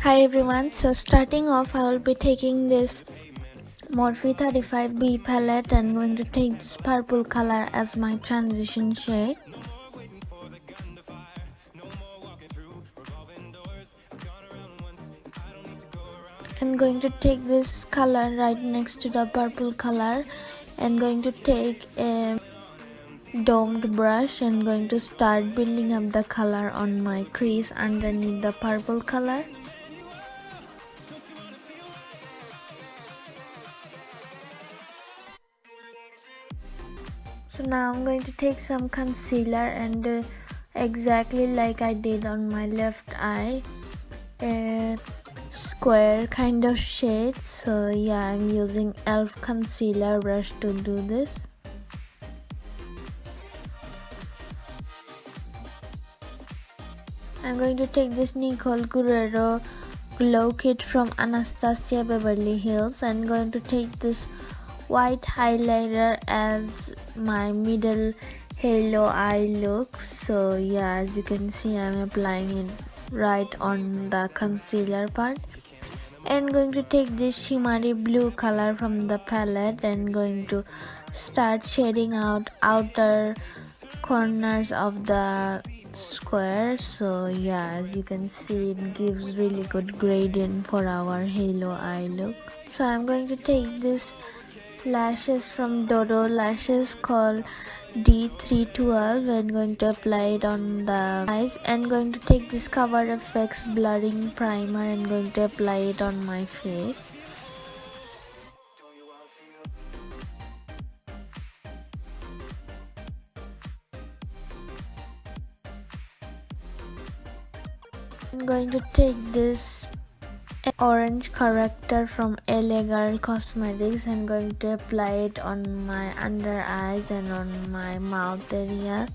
Hi everyone, so starting off I will be taking this Morphe 35B palette and going to take this purple color as my transition shade. And going to take this color right next to the purple color and going to take a domed brush and going to start building up the color on my crease underneath the purple color. So now I'm going to take some concealer and do exactly like I did on my left eye, a square kind of shade. So yeah, I'm using e.l.f. concealer brush to do this. I'm going to take this Nichole Guireo glow kit from Anastasia Beverly Hills and going to take this white highlighter as my middle halo eye look. So yeah, as you can see, I'm applying it right on the concealer part and going to take this shimmery blue color from the palette and going to start shading out outer corners of the square. So yeah, as you can see, it gives really good gradient for our halo eye look. So I'm going to take this lashes from Dodo lashes called D312 and going to apply it on the eyes and going to take this Cover FX blurring primer and going to apply it on my face. I'm going to take this orange corrector from LA Girl Cosmetics and going to apply it on my under eyes and on my mouth area.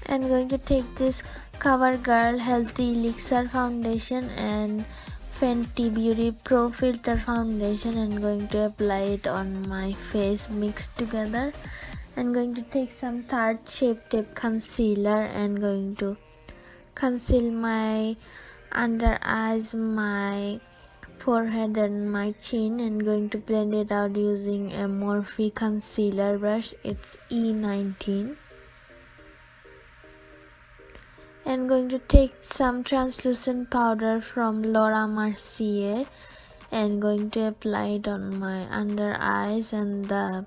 And going to take this Covergirl Healthy Elixir foundation and Fenty Beauty Pro Filter foundation and going to apply it on my face mixed together. And going to take some Tarte Shape Tape concealer and going to conceal my under eyes, my forehead and my chin and going to blend it out using a Morphe concealer brush. It's E19. And going to take some translucent powder from Laura Mercier and going to apply it on my under eyes and the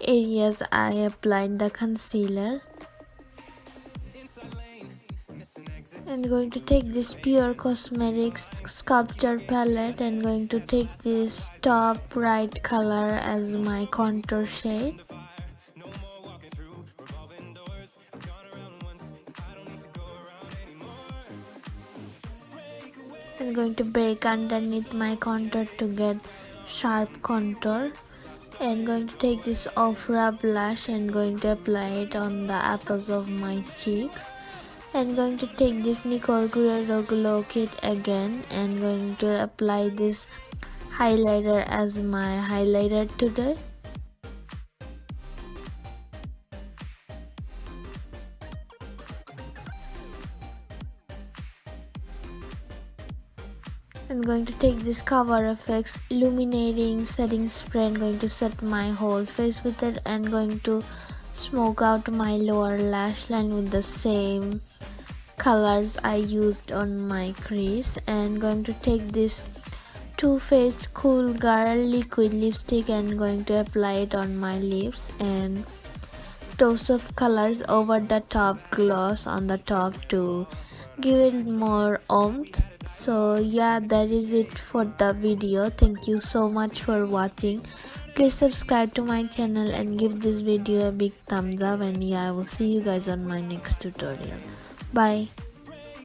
areas I applied the concealer. And going to take this Pure Cosmetics sculpture palette and going to take this top right color as my contour shade. I'm going to bake underneath my contour to get sharp contour. And going to take this Ofra blush and going to apply it on the apples of my cheeks. And going to take this Nichole Guireo glow kit again and going to apply this highlighter as my highlighter today. I'm going to take this Cover FX illuminating setting spray and going to set my whole face with it and going to smoke out my lower lash line with the same colors I used on my crease. And going to take this Toofaced Cool Girl liquid lipstick and going to apply it on my lips and dose of colors over the top gloss on the top to give it more oomph. So yeah, that is it for the video. Thank you so much for watching. Please subscribe to my channel and give this video a big thumbs up, and yeah, I will see you guys on my next tutorial. Bye.